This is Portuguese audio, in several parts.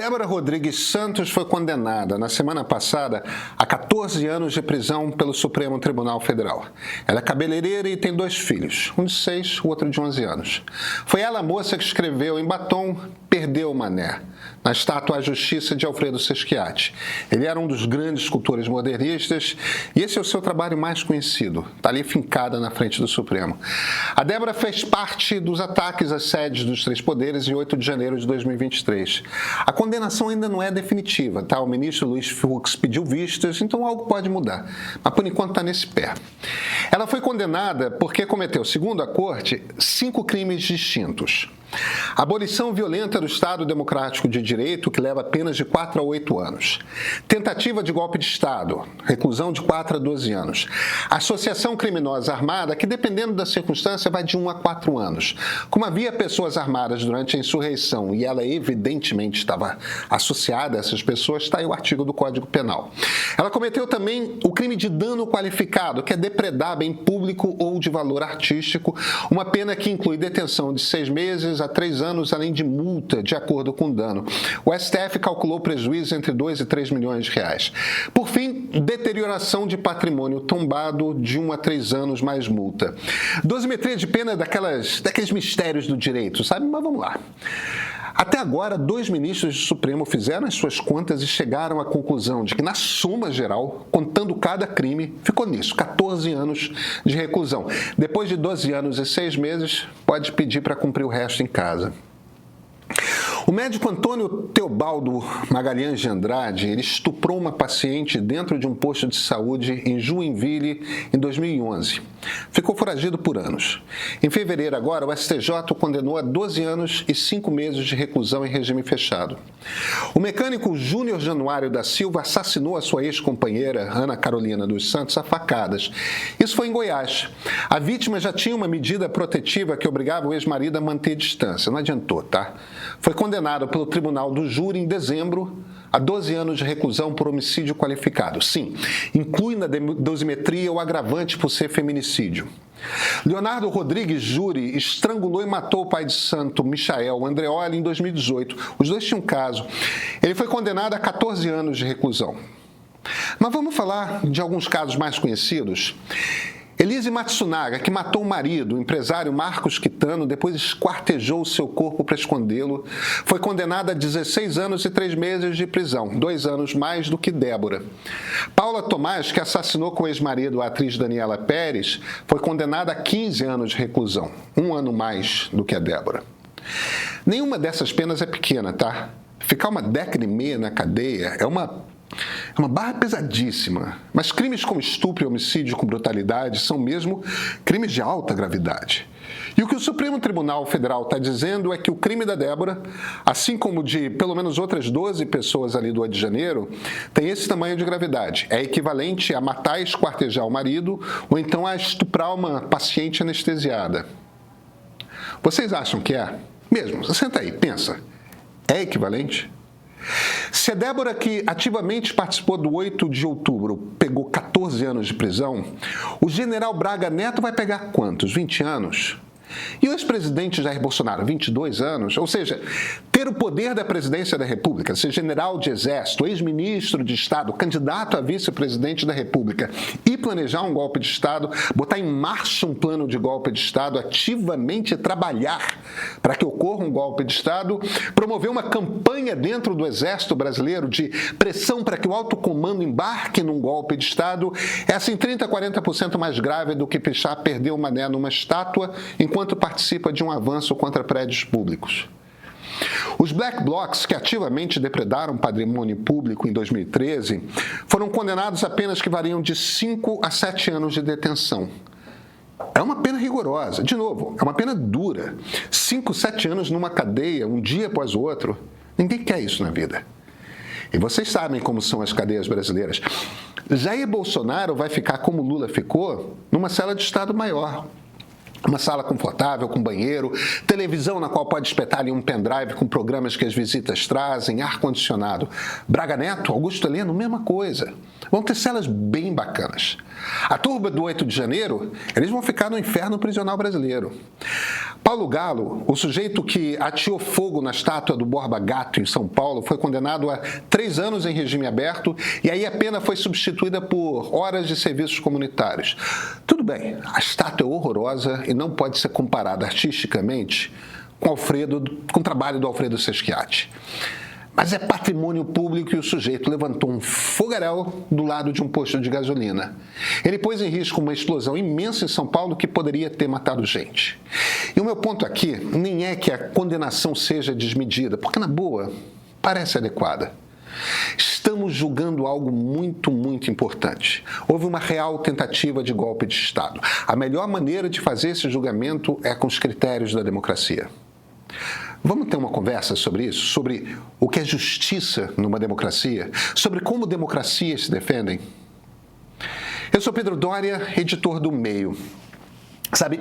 Débora Rodrigues Santos foi condenada na semana passada a 14 anos de prisão pelo Supremo Tribunal Federal. Ela é cabeleireira e tem 2 filhos, um de 6, o outro de 11 anos. Foi ela a moça que escreveu em batom "Perdeu o Mané", na estátua à Justiça de Alfredo Sesquiati. Ele era um dos grandes escultores modernistas e esse é o seu trabalho mais conhecido. Está ali fincada na frente do Supremo. A Débora fez parte dos ataques às sedes dos 3 poderes em 8 de janeiro de 2023. A condenação ainda não é definitiva, tá? O ministro Luiz Fux pediu vistas, então algo pode mudar. Mas por enquanto está nesse pé. Ela foi condenada porque cometeu, segundo a corte, 5 crimes distintos. Abolição violenta do Estado Democrático de Direito, que leva apenas de 4 a 8 anos. Tentativa de golpe de Estado, reclusão de 4 a 12 anos. Associação criminosa armada, que dependendo da circunstância vai de 1 a 4 anos. Como havia pessoas armadas durante a insurreição e ela evidentemente estava associada a essas pessoas, está aí o artigo do Código Penal. Ela cometeu também o crime de dano qualificado, que é depredar bem público ou de valor artístico, uma pena que inclui detenção de 6 meses a 3 anos, além de multa, de acordo com o dano. O STF calculou prejuízo entre 2 e 3 milhões de reais. Por fim, deterioração de patrimônio tombado de 1 a 3 anos mais multa. Dosimetria de pena daqueles mistérios do direito, sabe? Mas vamos lá. Até agora, 2 ministros do Supremo fizeram as suas contas e chegaram à conclusão de que, na soma geral, contando cada crime, ficou nisso, 14 anos de reclusão. Depois de 12 anos e 6 meses, pode pedir para cumprir o resto em casa. O médico Antônio Teobaldo Magalhães de Andrade, ele estuprou uma paciente dentro de um posto de saúde em Joinville em 2011. Ficou foragido por anos. Em fevereiro agora, o STJ o condenou a 12 anos e 5 meses de reclusão em regime fechado. O mecânico Júnior Januário da Silva assassinou a sua ex-companheira, Ana Carolina dos Santos, a facadas. Isso foi em Goiás. A vítima já tinha uma medida protetiva que obrigava o ex-marido a manter distância. Não adiantou, tá? Foi condenado pelo Tribunal do Júri em dezembro a 12 anos de reclusão por homicídio qualificado. Sim, inclui na dosimetria o agravante por ser feminicídio. Leonardo Rodrigues Júri estrangulou e matou o pai de santo, Michael Andreoli, em 2018. Os 2 tinham caso. Ele foi condenado a 14 anos de reclusão. Mas vamos falar de alguns casos mais conhecidos. Elise Matsunaga, que matou o marido, o empresário Marcos Quitano, depois esquartejou o seu corpo para escondê-lo, foi condenada a 16 anos e 3 meses de prisão, 2 anos mais do que Débora. Paula Tomás, que assassinou com o ex-marido a atriz Daniela Pérez, foi condenada a 15 anos de reclusão, 1 ano mais do que a Débora. Nenhuma dessas penas é pequena, tá? Ficar uma década e meia na cadeia é uma barra pesadíssima, mas crimes como estupro e homicídio com brutalidade são mesmo crimes de alta gravidade. E o que o Supremo Tribunal Federal está dizendo é que o crime da Débora, assim como de pelo menos outras 12 pessoas ali do Rio de Janeiro, tem esse tamanho de gravidade. É equivalente a matar e esquartejar o marido ou então a estuprar uma paciente anestesiada. Vocês acham que é? Mesmo, senta aí, pensa. É equivalente? Se a Débora, que ativamente participou do 8 de outubro, pegou 14 anos de prisão, o general Braga Neto vai pegar quantos? 20 anos? E o ex-presidente Jair Bolsonaro, 22 anos? Ou seja, ter o poder da presidência da República, ser general de exército, ex-ministro de Estado, candidato a vice-presidente da República e planejar um golpe de Estado, botar em marcha um plano de golpe de Estado, ativamente trabalhar para que ocorra um golpe de Estado, promover uma campanha dentro do Exército Brasileiro de pressão para que o alto comando embarque num golpe de Estado, é assim 30% a 40% mais grave do que Pichá perder o Mané numa estátua enquanto participa de um avanço contra prédios públicos. Os Black Blocs, que ativamente depredaram patrimônio público em 2013, foram condenados a penas que variam de 5 a 7 anos de detenção. É uma pena rigorosa. De novo, é uma pena dura. 5, 7 anos numa cadeia, um dia após o outro. Ninguém quer isso na vida. E vocês sabem como são as cadeias brasileiras. Jair Bolsonaro vai ficar como Lula ficou, numa cela de Estado maior. Uma sala confortável, com banheiro, televisão na qual pode espetar ali um pendrive com programas que as visitas trazem, ar-condicionado. Braga Neto, Augusto Heleno, mesma coisa. Vão ter celas bem bacanas. A turba do 8 de janeiro, eles vão ficar no inferno prisional brasileiro. Paulo Galo, o sujeito que ateou fogo na estátua do Borba Gato em São Paulo, foi condenado a 3 anos em regime aberto e aí a pena foi substituída por horas de serviços comunitários. Tudo bem, a estátua é horrorosa e não pode ser comparada artisticamente com o trabalho do Alfredo Seschiatti. Mas é patrimônio público e o sujeito levantou um fogaréu do lado de um posto de gasolina. Ele pôs em risco uma explosão imensa em São Paulo que poderia ter matado gente. E o meu ponto aqui nem é que a condenação seja desmedida, porque, na boa, parece adequada. Estamos julgando algo muito, muito importante. Houve uma real tentativa de golpe de Estado. A melhor maneira de fazer esse julgamento é com os critérios da democracia. Vamos ter uma conversa sobre isso? Sobre o que é justiça numa democracia? Sobre como democracias se defendem? Eu sou Pedro Doria, editor do Meio. Sabe,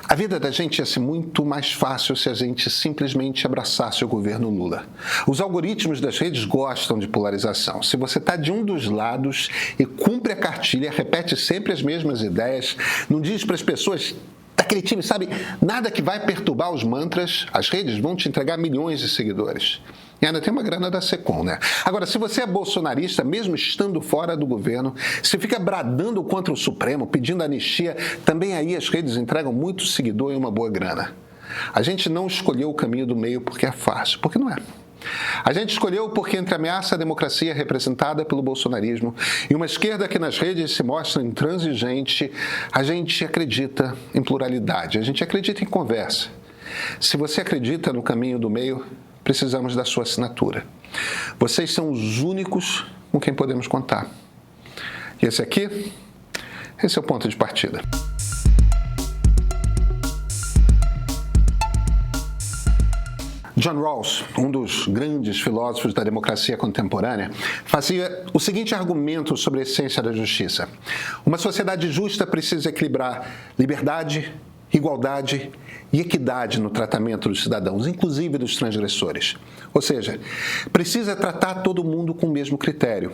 a vida da gente ia ser muito mais fácil se a gente simplesmente abraçasse o governo Lula. Os algoritmos das redes gostam de polarização. Se você está de um dos lados e cumpre a cartilha, repete sempre as mesmas ideias, não diz para as pessoas daquele time, sabe, nada que vai perturbar os mantras, as redes vão te entregar milhões de seguidores. E ainda tem uma grana da Secom, né? Agora, se você é bolsonarista, mesmo estando fora do governo, se fica bradando contra o Supremo, pedindo anistia, também aí as redes entregam muito seguidor e uma boa grana. A gente não escolheu o caminho do meio porque é fácil, porque não é. A gente escolheu porque entre a ameaça à democracia representada pelo bolsonarismo e uma esquerda que nas redes se mostra intransigente, a gente acredita em pluralidade, a gente acredita em conversa. Se você acredita no caminho do meio, precisamos da sua assinatura. Vocês são os únicos com quem podemos contar. E esse é o ponto de partida. John Rawls, um dos grandes filósofos da democracia contemporânea, fazia o seguinte argumento sobre a essência da justiça. Uma sociedade justa precisa equilibrar liberdade, igualdade e equidade no tratamento dos cidadãos, inclusive dos transgressores. Ou seja, precisa tratar todo mundo com o mesmo critério.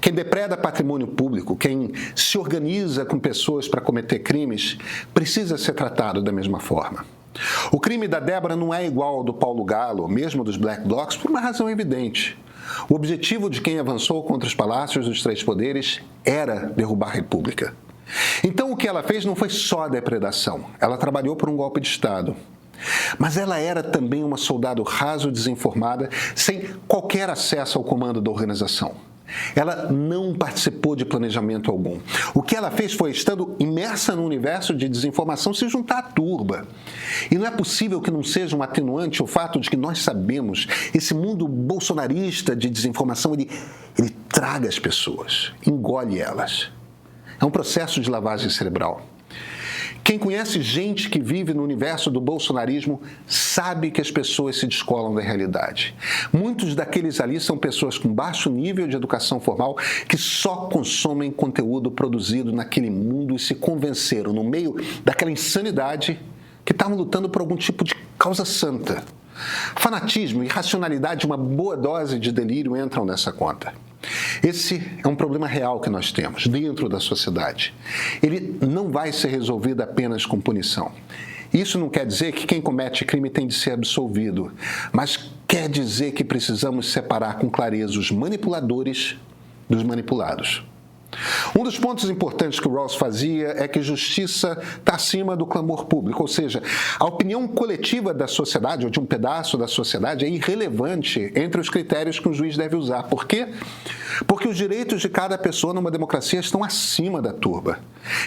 Quem depreda patrimônio público, quem se organiza com pessoas para cometer crimes, precisa ser tratado da mesma forma. O crime da Débora não é igual ao do Paulo Galo, mesmo dos Black Blocs, por uma razão evidente. O objetivo de quem avançou contra os palácios dos três poderes era derrubar a República. Então o que ela fez não foi só depredação, ela trabalhou por um golpe de Estado. Mas ela era também uma soldado raso desinformada, sem qualquer acesso ao comando da organização. Ela não participou de planejamento algum. O que ela fez foi, estando imersa no universo de desinformação, se juntar à turba. E não é possível que não seja um atenuante o fato de que nós sabemos, esse mundo bolsonarista de desinformação, ele traga as pessoas, engole elas. É um processo de lavagem cerebral. Quem conhece gente que vive no universo do bolsonarismo sabe que as pessoas se descolam da realidade. Muitos daqueles ali são pessoas com baixo nível de educação formal que só consomem conteúdo produzido naquele mundo e se convenceram, no meio daquela insanidade, que estavam lutando por algum tipo de causa santa. Fanatismo, irracionalidade, uma boa dose de delírio entram nessa conta. Esse é um problema real que nós temos dentro da sociedade. Ele não vai ser resolvido apenas com punição. Isso não quer dizer que quem comete crime tem de ser absolvido, mas quer dizer que precisamos separar com clareza os manipuladores dos manipulados. Um dos pontos importantes que o Rawls fazia é que justiça está acima do clamor público, ou seja, a opinião coletiva da sociedade, ou de um pedaço da sociedade, é irrelevante entre os critérios que um juiz deve usar. Por quê? Porque os direitos de cada pessoa numa democracia estão acima da turba.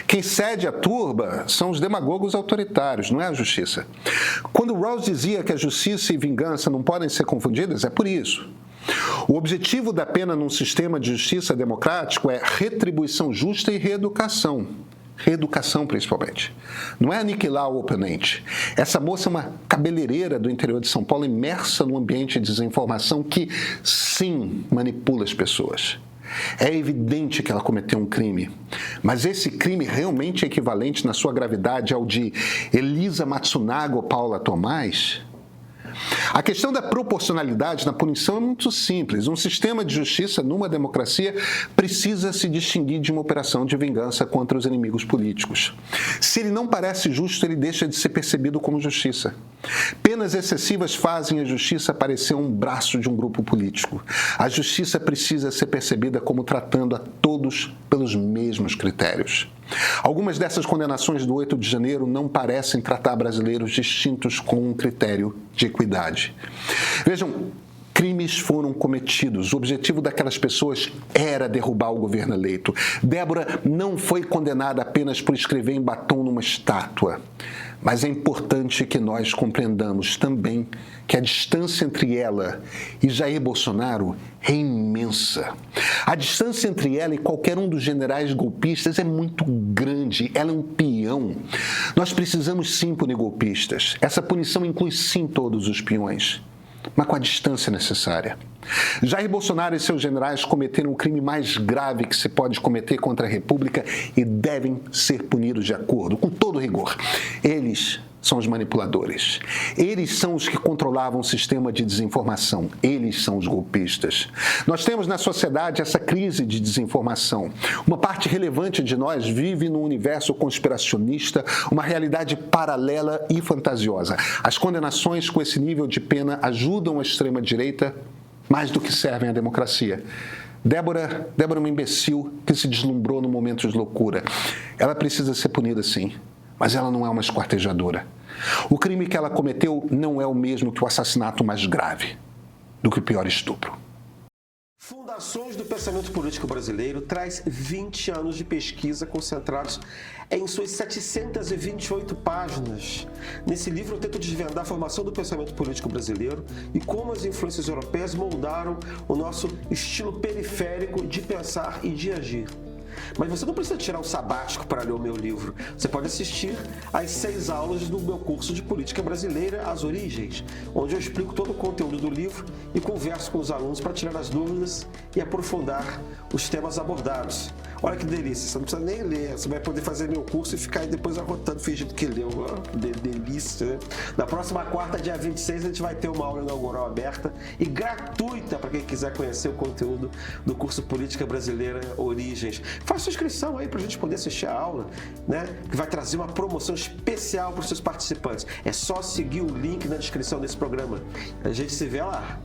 Quem cede à turba são os demagogos autoritários, não é a justiça. Quando o Rawls dizia que a justiça e vingança não podem ser confundidas, é por isso. O objetivo da pena num sistema de justiça democrático é retribuição justa e reeducação. Reeducação, principalmente. Não é aniquilar o oponente. Essa moça é uma cabeleireira do interior de São Paulo imersa num ambiente de desinformação que, sim, manipula as pessoas. É evidente que ela cometeu um crime, mas esse crime realmente é equivalente na sua gravidade ao de Elisa Matsunaga ou Paula Tomás? A questão da proporcionalidade na punição é muito simples. Um sistema de justiça numa democracia precisa se distinguir de uma operação de vingança contra os inimigos políticos. Se ele não parece justo, ele deixa de ser percebido como justiça. Penas excessivas fazem a justiça parecer um braço de um grupo político. A justiça precisa ser percebida como tratando a todos pelos mesmos critérios. Algumas dessas condenações do 8 de janeiro não parecem tratar brasileiros distintos com um critério de equidade. Vejam, crimes foram cometidos. O objetivo daquelas pessoas era derrubar o governo eleito. Débora não foi condenada apenas por escrever em batom numa estátua. Mas é importante que nós compreendamos também que a distância entre ela e Jair Bolsonaro é imensa. A distância entre ela e qualquer um dos generais golpistas é muito grande. Ela é um peão. Nós precisamos sim punir golpistas. Essa punição inclui sim todos os peões, mas com a distância necessária. Jair Bolsonaro e seus generais cometeram o crime mais grave que se pode cometer contra a República e devem ser punidos de acordo, com todo rigor. Eles são os manipuladores. Eles são os que controlavam o sistema de desinformação. Eles são os golpistas. Nós temos na sociedade essa crise de desinformação. Uma parte relevante de nós vive num universo conspiracionista, uma realidade paralela e fantasiosa. As condenações com esse nível de pena ajudam a extrema-direita mais do que servem à democracia. Débora é uma imbecil que se deslumbrou no momento de loucura. Ela precisa ser punida sim, mas ela não é uma esquartejadora. O crime que ela cometeu não é o mesmo que o assassinato mais grave, do que o pior estupro. Fundações do Pensamento Político Brasileiro traz 20 anos de pesquisa concentrados em suas 728 páginas. Nesse livro eu tento desvendar a formação do pensamento político brasileiro e como as influências europeias moldaram o nosso estilo periférico de pensar e de agir. Mas você não precisa tirar um sabático para ler o meu livro. Você pode assistir às 6 aulas do meu curso de Política Brasileira, As Origens, onde eu explico todo o conteúdo do livro e converso com os alunos para tirar as dúvidas e aprofundar os temas abordados. Olha que delícia, você não precisa nem ler, você vai poder fazer meu curso e ficar aí depois arrotando, fingindo que leu. Delícia, né? Na próxima quarta, dia 26, a gente vai ter uma aula inaugural aberta e gratuita para quem quiser conhecer o conteúdo do curso Política Brasileira Origens. Faça sua inscrição aí para a gente poder assistir a aula, né? Que vai trazer uma promoção especial para os seus participantes. É só seguir o link na descrição desse programa. A gente se vê lá.